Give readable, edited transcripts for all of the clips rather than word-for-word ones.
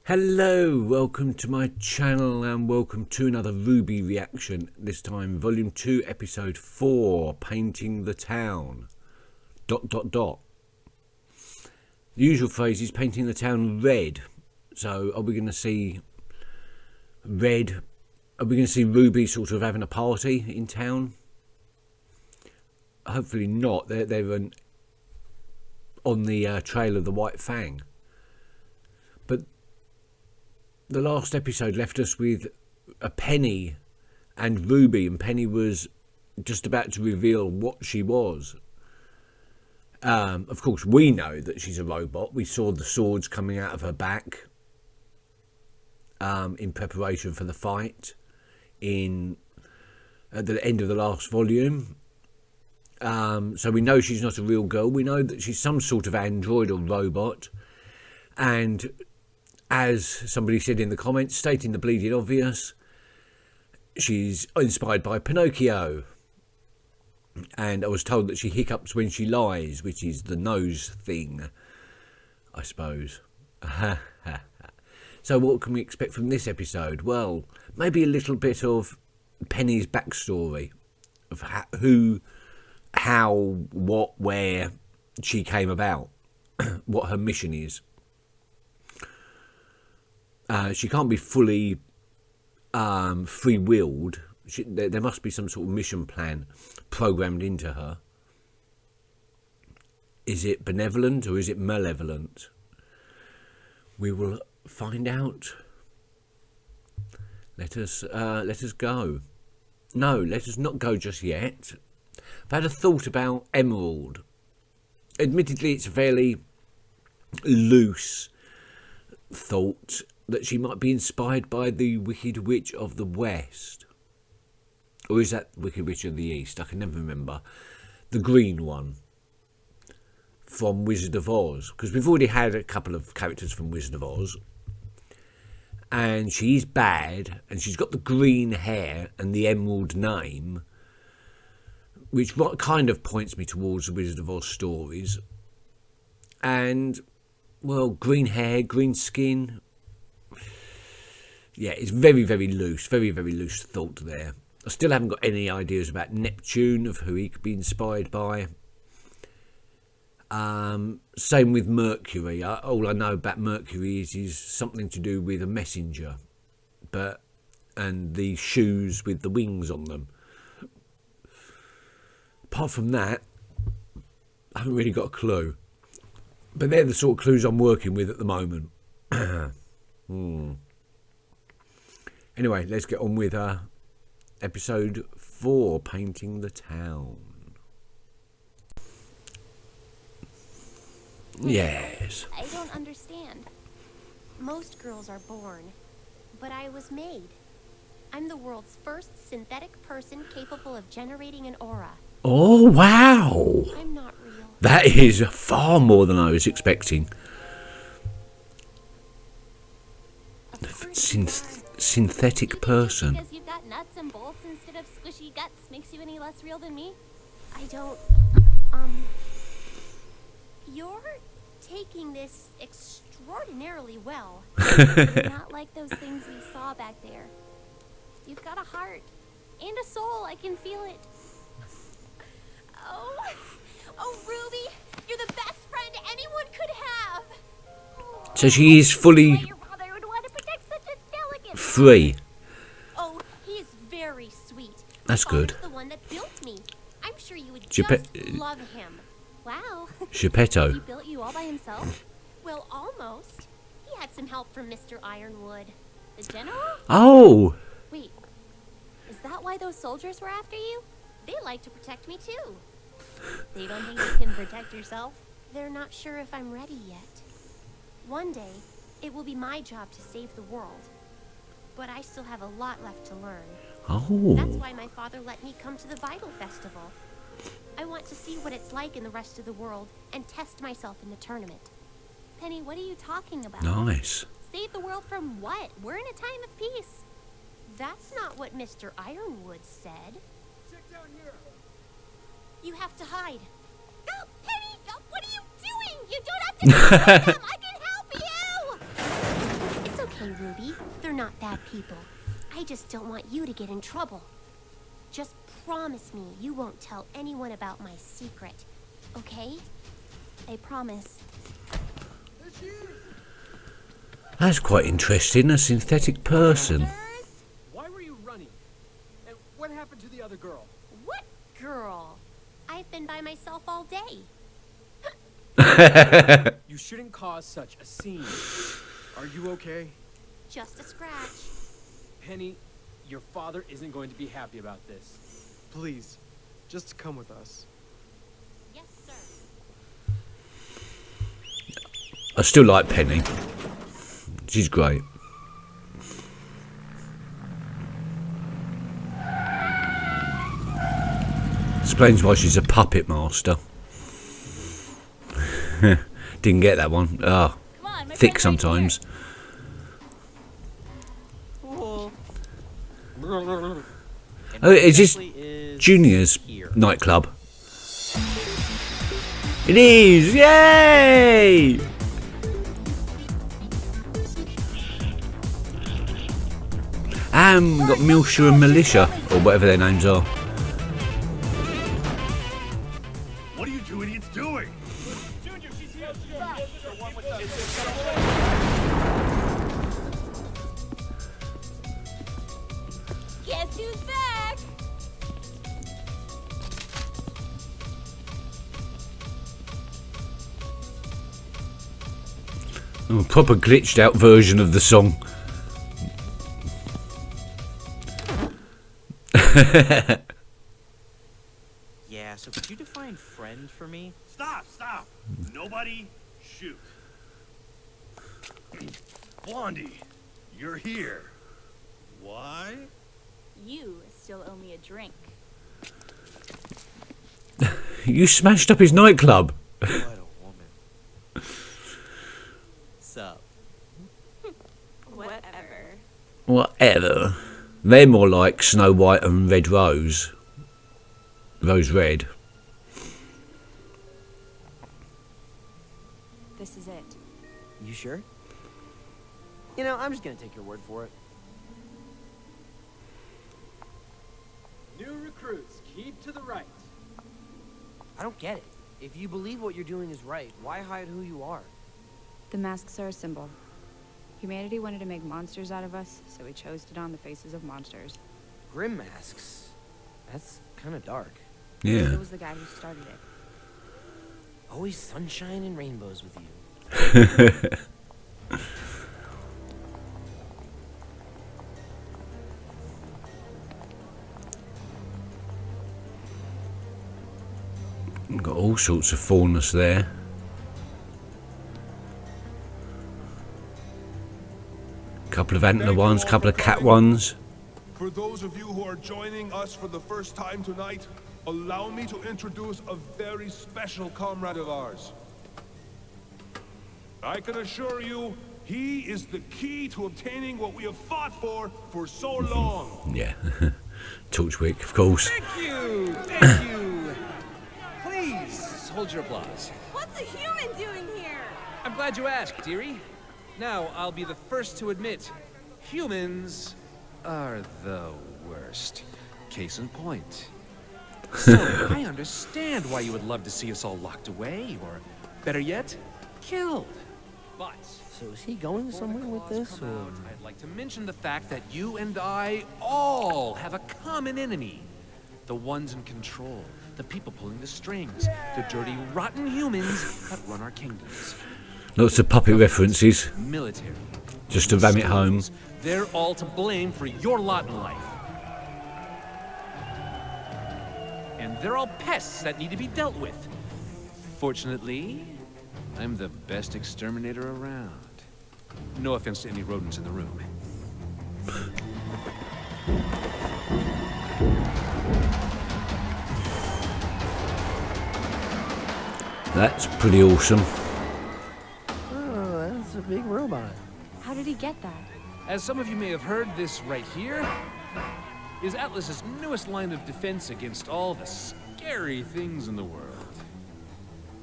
Hello, welcome to my channel and welcome to another Rwby reaction, this time volume 2 episode 4, Painting the Town, ... The usual phrase is painting the town red, so are we going to see red, are we going to see Rwby sort of having a party in town? Hopefully not, they're on the trail of the White Fang. But the last episode left us with a Penny and Rwby, and Penny was just about to reveal what she was. Of course, we know that she's a robot. We saw the swords coming out of her back in preparation for the fight at the end of the last volume. So we know she's not a real girl. We know that she's some sort of android or robot, and as somebody said in the comments, stating the bleeding obvious, she's inspired by Pinocchio. And I was told that she hiccups when she lies, which is the nose thing, I suppose. So what can we expect from this episode? Well, maybe a little bit of Penny's backstory, of how, what, where she came about, what her mission is. She can't be fully free-willed. There must be some sort of mission plan programmed into her. Is it benevolent or is it malevolent? We will find out. Let us go. No, let us not go just yet. I've had a thought about Emerald. Admittedly, it's a fairly loose thought that she might be inspired by the Wicked Witch of the West. Or is that Wicked Witch of the East? I can never remember. The green one from Wizard of Oz. Because we've already had a couple of characters from Wizard of Oz. And she's bad. And she's got the green hair and the emerald name. Which kind of points me towards the Wizard of Oz stories. And, well, green hair, green skin. Yeah, it's very, very loose. Very, very loose thought there. I still haven't got any ideas about Neptune, of who he could be inspired by. Same with Mercury. All I know about Mercury is something to do with a messenger, and the shoes with the wings on them. Apart from that, I haven't really got a clue. But they're the sort of clues I'm working with at the moment. Anyway, let's get on with episode 4, Painting the Town. Yes. I don't understand. Most girls are born, but I was made. I'm the world's first synthetic person capable of generating an aura. Oh, wow. I'm not real. That is far more than I was expecting. Synthetic person. Because you've got nuts and bolts instead of squishy guts makes you any less real than me? I don't... You're taking this extraordinarily well. You're not like those things we saw back there. You've got a heart and a soul. I can feel it. Oh, Rwby, you're the best friend anyone could have. So she is fully free. Oh, he's very sweet. That's good. The one that built me. I'm sure you would love him. Wow. Geppetto. He built you all by himself? Well, almost. He had some help from Mr. Ironwood. The general? Oh. Wait, is that why those soldiers were after you? They like to protect me too. They don't think you can protect yourself? They're not sure if I'm ready yet. One day, it will be my job to save the world. But I still have a lot left to learn. Oh. That's why my father let me come to the Vital Festival. I want to see what it's like in the rest of the world and test myself in the tournament. Penny, what are you talking about? Nice. Save the world from what? We're in a time of peace. That's not what Mr. Ironwood said. Check down here. You have to hide. Go, Penny! Go! What are you doing? You don't have to do them! I can help you! It's worry, Rooby. They're not bad people. I just don't want you to get in trouble. Just promise me you won't tell anyone about my secret, okay? I promise. That's quite interesting, a synthetic person. Why were you running? And what happened to the other girl? What girl? I've been by myself all day. You shouldn't cause such a scene. Are you okay? Just a scratch. Penny, your father isn't going to be happy about this. Please, just come with us. Yes, sir. I still like Penny. She's great. Explains why she's a puppet master. Didn't get that one. Ah, thick sometimes. Cool. Oh, is this Junior's nightclub? It is! Yay! And we've got Milsha and Militia, or whatever their names are. What are you two idiots doing? Guess who's back? Oh, proper glitched out version of the song. Yeah, so could you define friend for me? Stop! Nobody shoot. Blondie, you're here. Why? You still owe me a drink. You smashed up his nightclub. What a woman. Sup? Whatever. Whatever. They're more like Snow White and Red Rose. Rose Red. This is it. You sure? You know, I'm just gonna take your word for it. New recruits, keep to the right. I don't get it. If you believe what you're doing is right, why hide who you are? The masks are a symbol. Humanity wanted to make monsters out of us, so we chose to don the faces of monsters. Grim masks? That's kind of dark. Yeah. So was the guy who started it. Always sunshine and rainbows with you. Got all sorts of faunus there. Couple of antler ones, couple of cat ones. For those of you who are joining us for the first time tonight, allow me to introduce a very special comrade of ours. I can assure you, he is the key to obtaining what we have fought for so long. Yeah. Torchwick, of course. Thank you. Please, hold your applause. What's a human doing here? I'm glad you asked, dearie. Now, I'll be the first to admit, humans are the worst. Case in point. So, I understand why you would love to see us all locked away, or better yet, killed. But So is he going somewhere with this, come or...? out, I'd like to mention the fact that you and I all have a common enemy. The ones in control, the people pulling the strings, the dirty, rotten humans that run our kingdoms. Lots of puppet references, Military. just to ram it home. They're all to blame for your lot in life. And they're all pests that need to be dealt with. Fortunately, I'm the best exterminator around. No offense to any rodents in the room. That's pretty awesome. Oh, that's a big robot. How did he get that? As some of you may have heard, this right here is Atlas's newest line of defense against all the scary things in the world.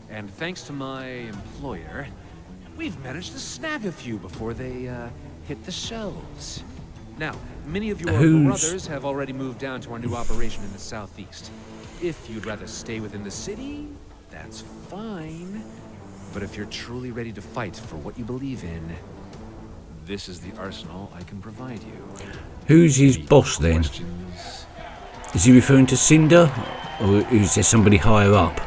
And thanks to my employer, we've managed to snag a few before they hit the shelves. Now, many of your brothers have already moved down to our new operation in the southeast. If you'd rather stay within the city, that's fine. But if you're truly ready to fight for what you believe in, this is the arsenal I can provide you. Who's his boss then? Questions? Is he referring to Cinder, or is there somebody higher up?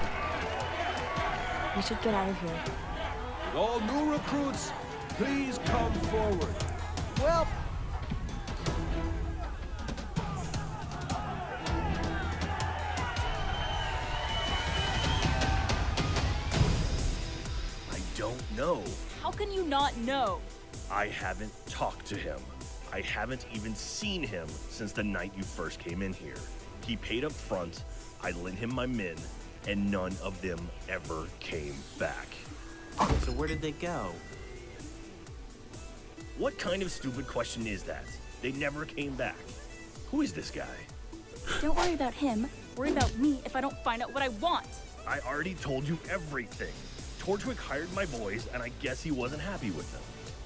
We should get out of here. All new recruits, please come forward. Well, I don't know. How can you not know? I haven't talked to him. I haven't even seen him since the night you first came in here. He paid up front, I lent him my men, and none of them ever came back. so where did they go? What kind of stupid question is that? They never came back. Who is this guy? Don't worry about him. Worry about me if I don't find out what I want. I already told you everything. Torchwick hired my boys, and I guess he wasn't happy with them.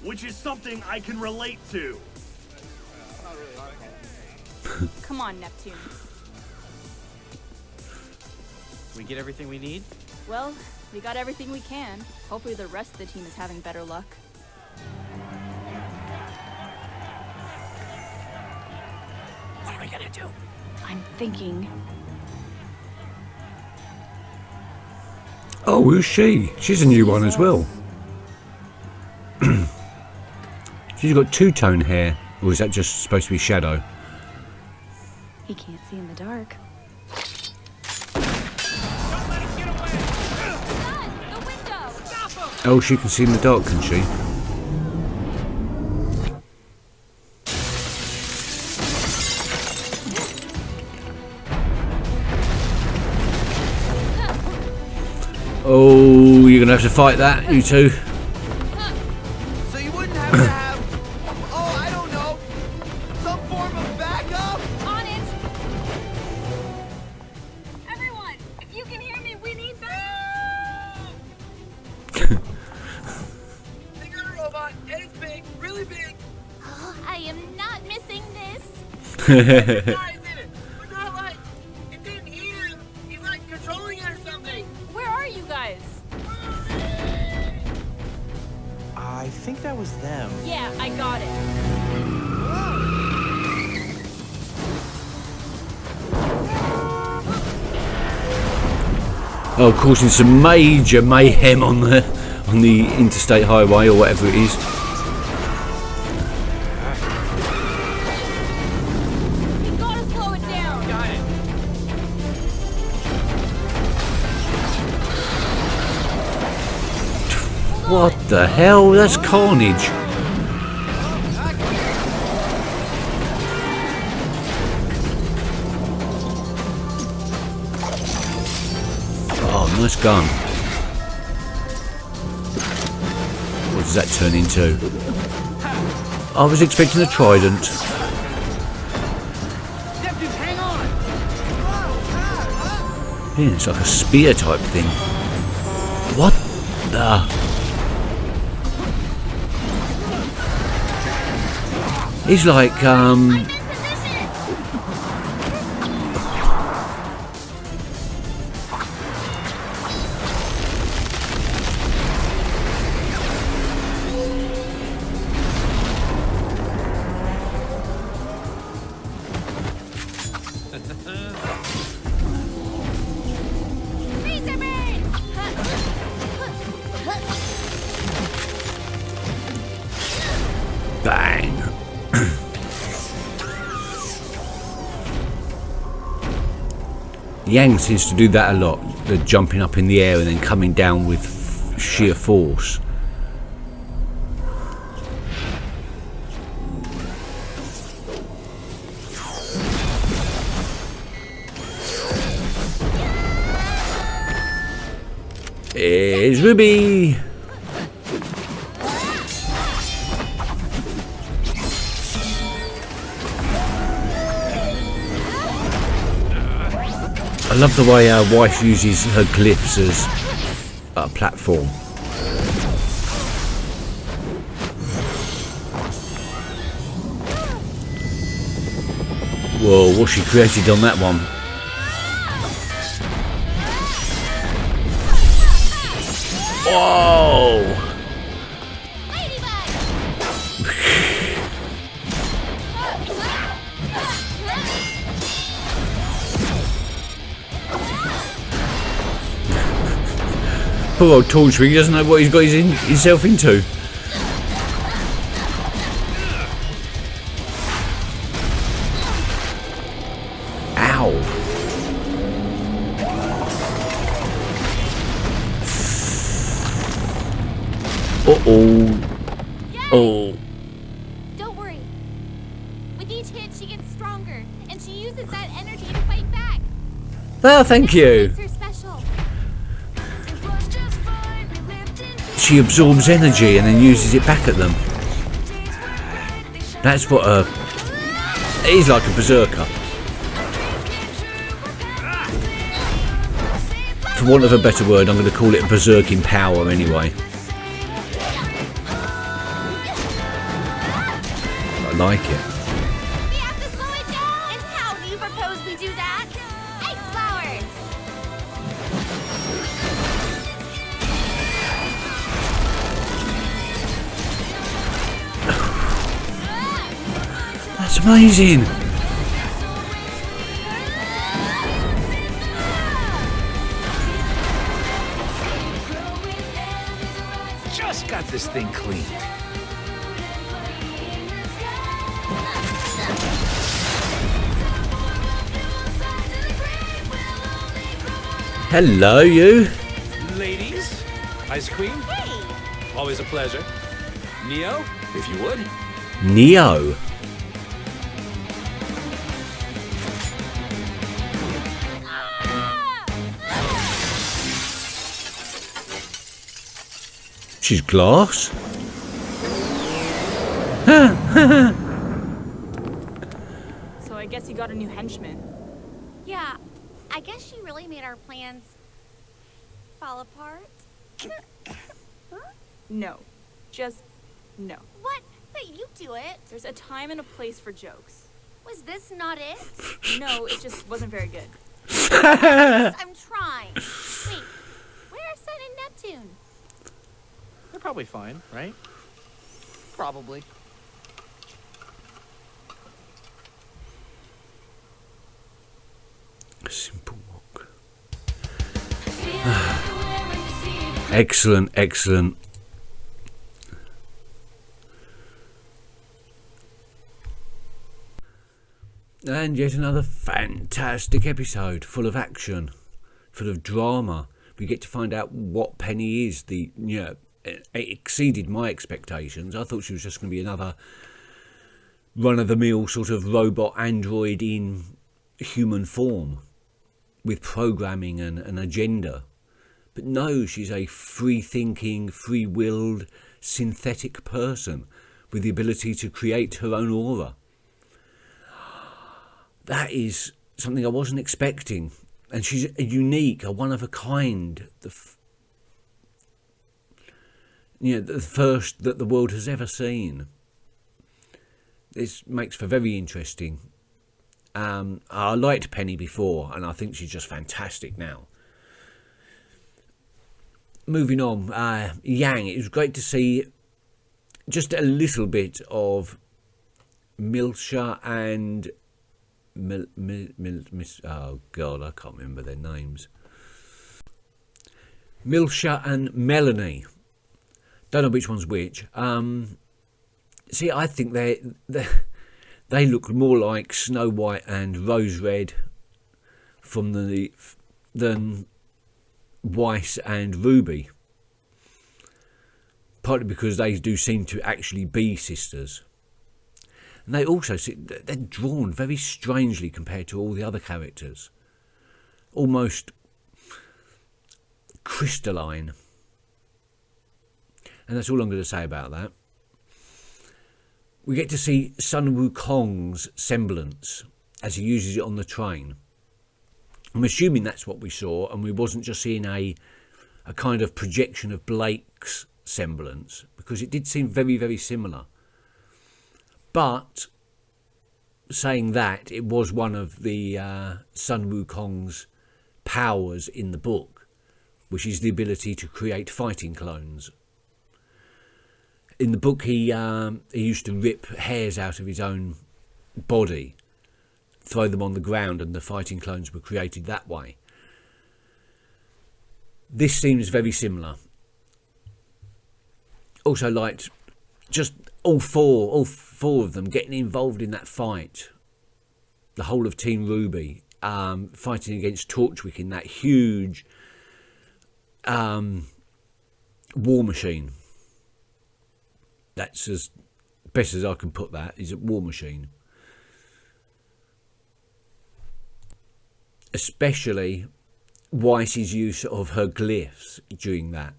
Which is something I can relate to. Come on, Neptune. We get everything we need? Well, we got everything we can. Hopefully the rest of the team is having better luck. What are we gonna do? I'm thinking. Oh, who's she? She's a new one as well. She's got two-tone hair, or is that just supposed to be shadow? He can't see in the dark. Oh, she can see in the dark, can she? Oh, you're gonna have to fight that, you two. So you wouldn't have to have, oh, I don't know, some form of backup? On it! Everyone, if you can hear me, we need backup! They got a robot, and it's big, really big. Oh, I am not missing this. Guys in it, but not like, it didn't eat him. He's like controlling it or something. Where are you guys? I think that was them. Yeah, I got it. Oh, causing some major mayhem on the interstate highway or whatever it is. You gotta slow it down. Got it. What the hell? That's carnage. Oh, nice gun. What does that turn into? I was expecting a trident. Neptune, hang on. Yeah, it's like a spear type thing. What the? He's like, bang. Yang seems to do that a lot, the jumping up in the air and then coming down with sheer force. It's Rwby! I love the way our wife uses her glyphs as a platform. Whoa, what she created on that one. Whoa! Poor old Torchwick, he doesn't know what he's got himself into. Ow! Oh. Don't worry. With each hit, she gets stronger, and she uses that energy to fight back. Oh, thank you. Makes her special. She absorbs energy and then uses it back at them. That's what he's like a berserker. For want of a better word, I'm going to call it berserking power anyway. I like it. We have to slow it down. And how do you propose we do that? Ice flower. That's amazing. Just got this thing clean. Hello, you. Ladies, Ice Queen, Hey. always a pleasure. Neo, if you would. Neo. She's glass. So I guess you got a new henchman. Yeah, I guess she really made our plans fall apart. No. Just no. What? But you do it. There's a time and a place for jokes. Was this not it? No, it just wasn't very good. I'm trying. Wait, where are Sun and Neptune? They're probably fine, right? Probably. Simple walk. Excellent, excellent. And yet another fantastic episode, full of action, full of drama. We get to find out what Penny is. It exceeded my expectations. I thought she was just going to be another run-of-the-mill sort of robot android in human form, with programming and an agenda. But no, she's a free-thinking, free-willed, synthetic person with the ability to create her own aura. That is something I wasn't expecting. And she's a unique, a one-of-a-kind, the first that the world has ever seen. This makes for very interesting. I liked Penny before, and I think she's just fantastic now. Moving on, Yang. It was great to see just a little bit of Milsha and oh God, I can't remember their names. Milsha and Melanie. Don't know which one's which. See, I think they look more like Snow White and Rose Red than Weiss and Rwby. Partly because they do seem to actually be sisters. And they also they're drawn very strangely compared to all the other characters. Almost crystalline. And that's all I'm going to say about that. We get to see Sun Wukong's semblance as he uses it on the train. I'm assuming that's what we saw, and we wasn't just seeing a kind of projection of Blake's semblance, because it did seem very, very similar. But saying that it was one of the Sun Wukong's powers in the book, which is the ability to create fighting clones. In the book, he used to rip hairs out of his own body, throw them on the ground, and the fighting clones were created that way. This seems very similar. Also liked just all four of them getting involved in that fight. The whole of Team Rwby fighting against Torchwick in that huge war machine. That's as best as I can put that, is a war machine. Especially Weiss's use of her glyphs during that.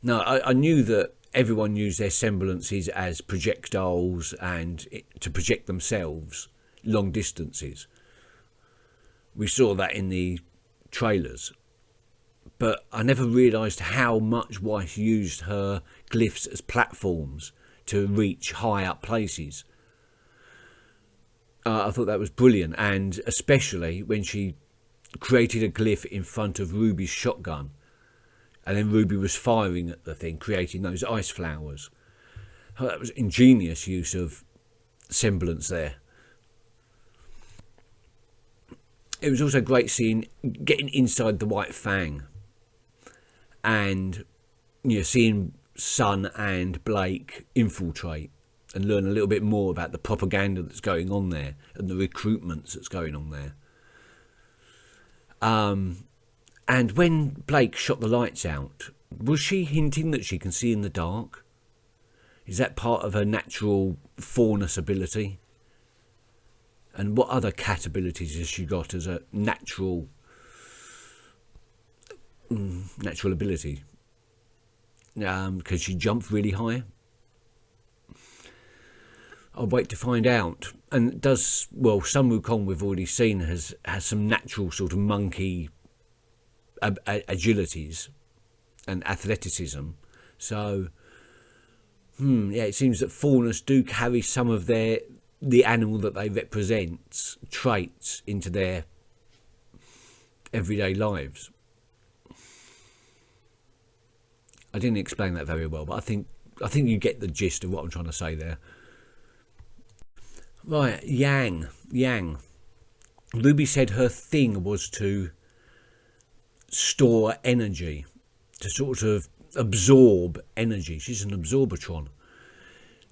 Now, I knew that everyone used their semblances as projectiles and to project themselves long distances. We saw that in the trailers. But I never realised how much Weiss used her glyphs as platforms to reach high up places. I thought that was brilliant, and especially when she created a glyph in front of Rwby's shotgun, and then Rwby was firing at the thing, creating those ice flowers. Oh, that was ingenious use of semblance there. It was also great seeing getting inside the White Fang, and seeing Sun and Blake infiltrate and learn a little bit more about the propaganda that's going on there and the recruitments that's going on there. And when Blake shot the lights out, was she hinting that she can see in the dark? Is that part of her natural faunus ability? And what other cat abilities has she got as a natural ability? Can she jump really high? I'll wait to find out. And does, well, Sun Wukong we've already seen has some natural sort of monkey agilities and athleticism. So, yeah, it seems that faunus do carry some of the animal that they represent traits into their everyday lives. I didn't explain that very well, but I think you get the gist of what I'm trying to say there. Right, Yang. Rwby said her thing was to store energy, to sort of absorb energy. She's an absorbatron.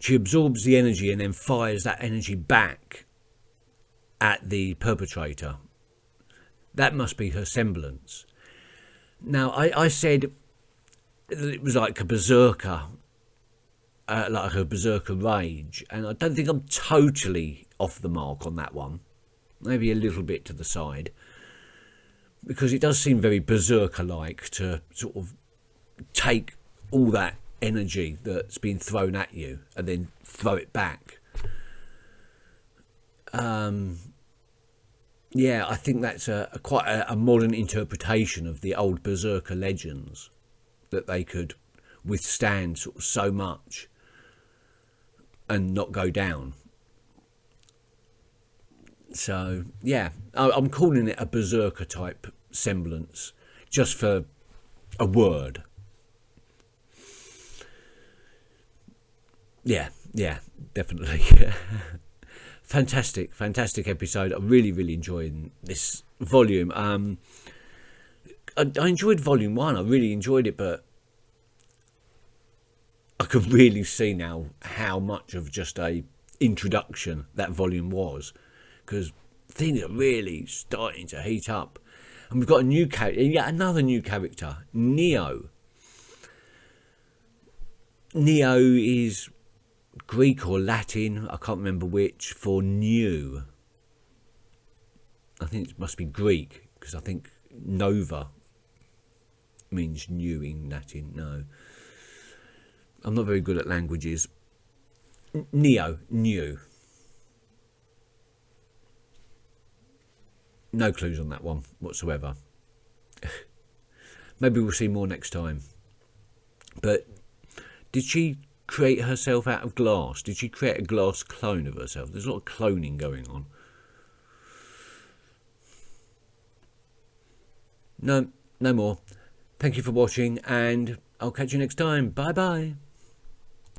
She absorbs the energy and then fires that energy back at the perpetrator. That must be her semblance. Now, I said that it was like a berserker, like a berserker rage, and I don't think I'm totally off the mark on that one. Maybe a little bit to the side, because it does seem very berserker-like to sort of take all that energy that's been thrown at you and then throw it back. Yeah, I think that's quite a modern interpretation of the old berserker legends, that they could withstand sort of so much and not go down. So yeah, I'm calling it a berserker type semblance just for a word. Yeah, definitely. Fantastic episode. I really enjoyed this volume. I enjoyed volume 1. I really enjoyed it, but I could really see now how much of just a introduction that volume was, because things are really starting to heat up. And we've got a new character, yet another new character, Neo. Neo is Greek or Latin, I can't remember which, for new. I think it must be Greek, because I think Nova means new in Latin. No, I'm not very good at languages. Neo, new. No clues on that one whatsoever. Maybe we'll see more next time. But did she create herself out of glass? Did she create a glass clone of herself? There's a lot of cloning going on. No more. Thank you for watching, and I'll catch you next time. Bye bye.